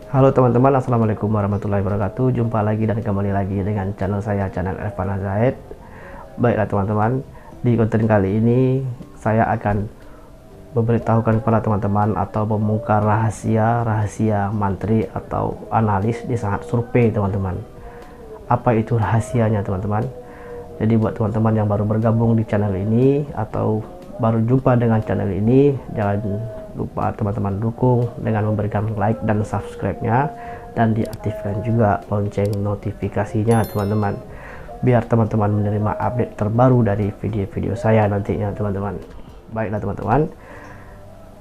Halo teman-teman, assalamualaikum warahmatullahi wabarakatuh. Jumpa lagi dan kembali lagi dengan channel saya, channel Irfan Zaid. Baiklah teman-teman, di konten kali ini saya akan memberitahukan kepada teman-teman atau membongkar rahasia mantri atau analis di saat survei teman-teman. Apa itu rahasianya teman-teman? Jadi buat teman-teman yang baru bergabung di channel ini atau baru jumpa dengan channel ini, jangan lupa teman-teman dukung dengan memberikan like dan subscribe-nya, dan diaktifkan juga lonceng notifikasinya teman-teman, biar teman-teman menerima update terbaru dari video-video saya nantinya teman-teman. Baiklah teman-teman,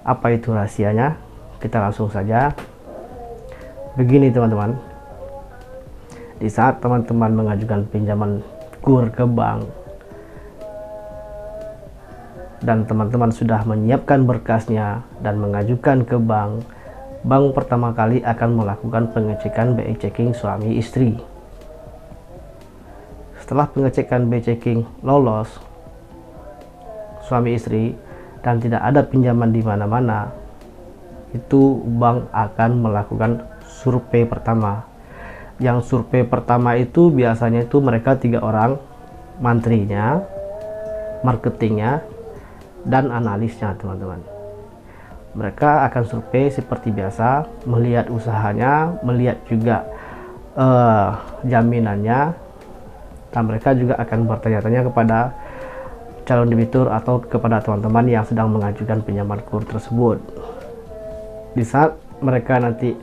apa itu rahasianya? Kita langsung saja. Begini teman-teman, di saat teman-teman mengajukan pinjaman KUR ke bank dan teman-teman sudah menyiapkan berkasnya dan mengajukan ke bank, bank pertama kali akan melakukan pengecekan BI checking suami istri. Setelah pengecekan BI checking lolos suami istri dan tidak ada pinjaman di mana-mana, itu bank akan melakukan survei pertama. Yang survei pertama itu biasanya itu mereka 3 orang, mantrinya, marketingnya, dan analisnya teman-teman. Mereka akan survei seperti biasa, melihat usahanya, melihat juga jaminannya, dan mereka juga akan bertanya-tanya kepada calon debitur atau kepada teman-teman yang sedang mengajukan pinjaman KUR tersebut. Di saat mereka nanti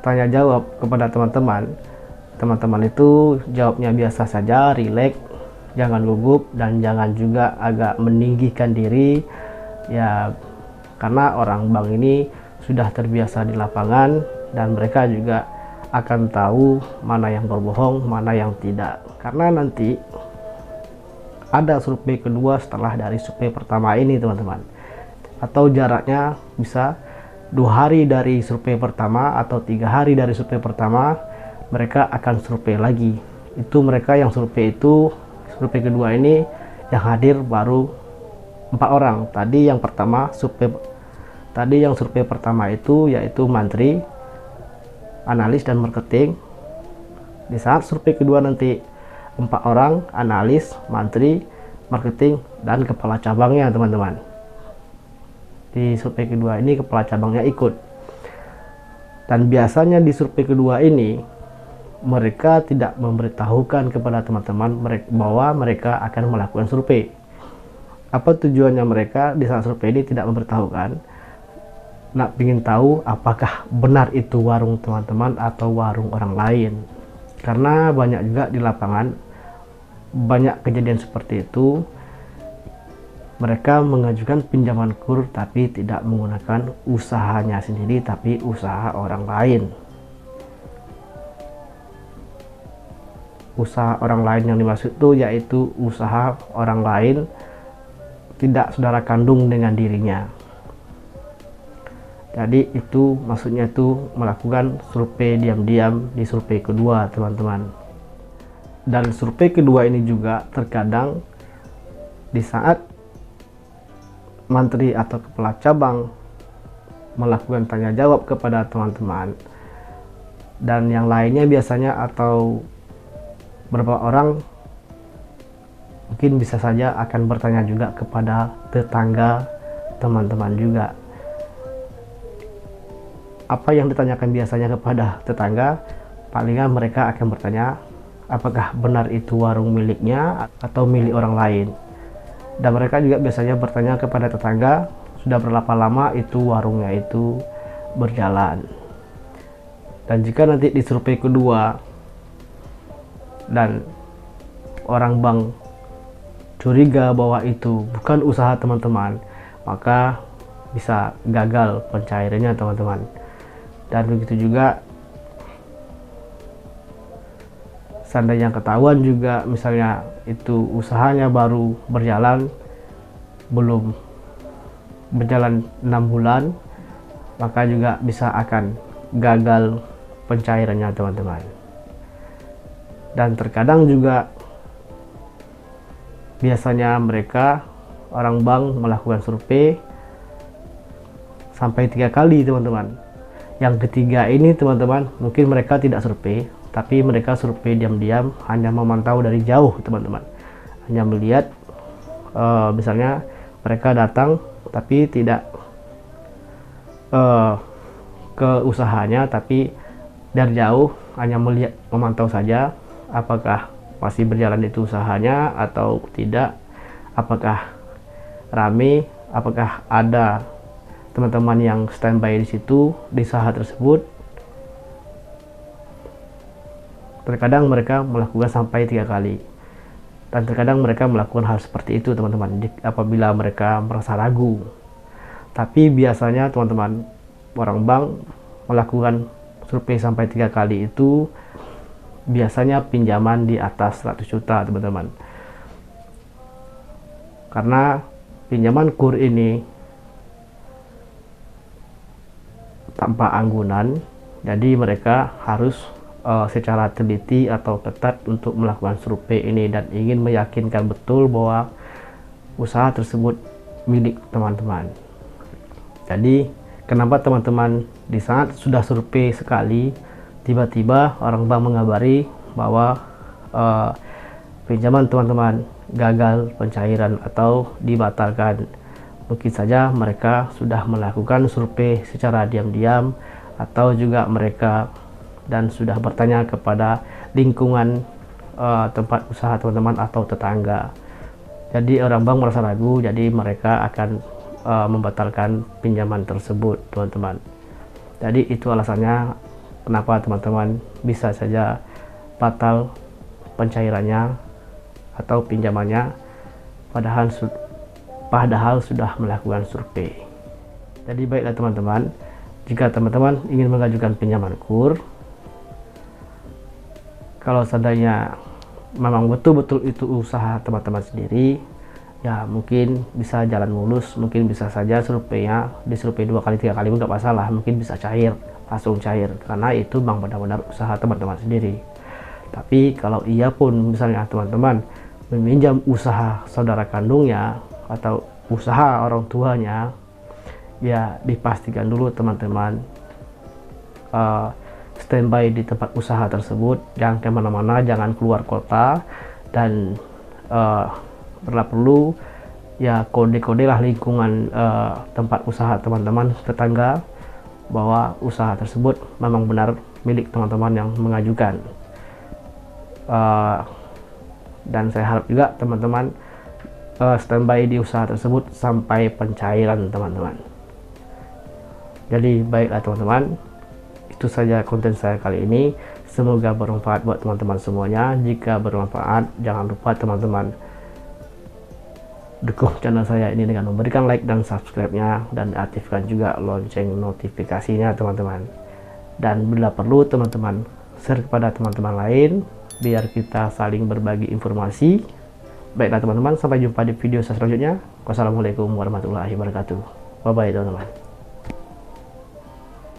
tanya jawab kepada teman-teman itu jawabnya biasa saja, rileks, jangan gugup dan jangan juga agak meninggikan diri ya, karena orang bank ini sudah terbiasa di lapangan dan mereka juga akan tahu mana yang berbohong, mana yang tidak. Karena nanti ada survei kedua setelah dari survei pertama ini teman-teman, atau jaraknya bisa 2 hari dari survei pertama atau 3 hari dari survei pertama, mereka akan survei lagi. Itu mereka yang survei itu, survei kedua ini yang hadir baru 4 orang. Tadi yang survei pertama itu yaitu mantri, analis, dan marketing. Di saat survei kedua nanti 4 orang, analis, mantri, marketing, dan kepala cabangnya teman-teman. Di survei kedua ini kepala cabangnya ikut. Dan biasanya di survei kedua ini mereka tidak memberitahukan kepada teman-teman bahwa mereka akan melakukan survei. Apa tujuannya mereka di saat survei ini tidak memberitahukan? Nak ingin tahu apakah benar itu warung teman-teman atau warung orang lain. Karena banyak juga di lapangan banyak kejadian seperti itu. Mereka mengajukan pinjaman KUR tapi tidak menggunakan usahanya sendiri, tapi usaha orang lain. Usaha orang lain yang dimaksud itu yaitu usaha orang lain tidak saudara kandung dengan dirinya. Jadi itu maksudnya itu melakukan survei diam-diam di survei kedua teman-teman. Dan survei kedua ini juga terkadang di saat mantri atau kepala cabang melakukan tanya jawab kepada teman-teman, dan yang lainnya biasanya atau beberapa orang mungkin bisa saja akan bertanya juga kepada tetangga teman-teman juga. Apa yang ditanyakan biasanya kepada tetangga, palingan mereka akan bertanya apakah benar itu warung miliknya atau milik orang lain. Dan mereka juga biasanya bertanya kepada tetangga, sudah berapa lama itu warungnya itu berjalan. Dan jika nanti di survei kedua dan orang bank curiga bahwa itu bukan usaha teman-teman, maka bisa gagal pencairannya teman-teman. Dan begitu juga seandainya ketahuan juga misalnya itu usahanya baru berjalan, belum berjalan 6 bulan, maka juga bisa akan gagal pencairannya teman-teman. Dan terkadang juga biasanya mereka orang bank melakukan survei sampai 3 kali teman-teman. Yang ketiga ini teman-teman, mungkin mereka tidak survei, tapi mereka survei diam-diam, hanya memantau dari jauh teman-teman, hanya melihat misalnya mereka datang tapi tidak ke usahanya, tapi dari jauh hanya melihat, memantau saja apakah masih berjalan itu usahanya atau tidak, apakah rame, apakah ada teman-teman yang standby di situ di usaha tersebut. Terkadang mereka melakukan sampai 3 kali, dan terkadang mereka melakukan hal seperti itu teman-teman apabila mereka merasa ragu. Tapi biasanya teman-teman, orang bank melakukan survei sampai 3 kali itu biasanya pinjaman di atas 100 juta teman-teman, karena pinjaman KUR ini tanpa anggunan, jadi mereka harus secara teliti atau ketat untuk melakukan survei ini dan ingin meyakinkan betul bahwa usaha tersebut milik teman-teman. Jadi kenapa teman-teman di saat sudah survei sekali, tiba-tiba orang bank mengabari bahwa pinjaman teman-teman gagal pencairan atau dibatalkan? Mungkin saja mereka sudah melakukan survei secara diam-diam, atau juga mereka dan sudah bertanya kepada lingkungan tempat usaha teman-teman atau tetangga. Jadi orang bank merasa ragu, jadi mereka akan membatalkan pinjaman tersebut teman-teman. Jadi itu alasannya kenapa teman-teman bisa saja batal pencairannya atau pinjamannya padahal sudah melakukan survei. Jadi baiklah teman-teman, jika teman-teman ingin mengajukan pinjaman KUR, kalau seandainya memang betul-betul itu usaha teman-teman sendiri, ya mungkin bisa jalan mulus, mungkin bisa saja surveinya disurvei 2 kali 3 kali pun nggak masalah, mungkin bisa cair, langsung cair, karena itu memang benar-benar usaha teman-teman sendiri. Tapi kalau iya pun misalnya teman-teman meminjam usaha saudara kandungnya atau usaha orang tuanya, ya dipastikan dulu teman-teman standby di tempat usaha tersebut, jangan kemana-mana, jangan keluar kota, dan bila perlu ya kode-kode lah lingkungan tempat usaha teman-teman, tetangga, bahwa usaha tersebut memang benar milik teman-teman yang mengajukan. Dan saya harap juga teman-teman standby di usaha tersebut sampai pencairan teman-teman. Jadi baiklah teman-teman, itu saja konten saya kali ini. Semoga bermanfaat buat teman-teman semuanya. Jika bermanfaat, jangan lupa teman-teman dukung channel saya ini dengan memberikan like dan subscribe-nya, dan aktifkan juga lonceng notifikasinya teman-teman. Dan bila perlu teman-teman share kepada teman-teman lain, biar kita saling berbagi informasi. Baiklah teman-teman, sampai jumpa di video selanjutnya. Wassalamualaikum warahmatullahi wabarakatuh. Bye bye teman-teman.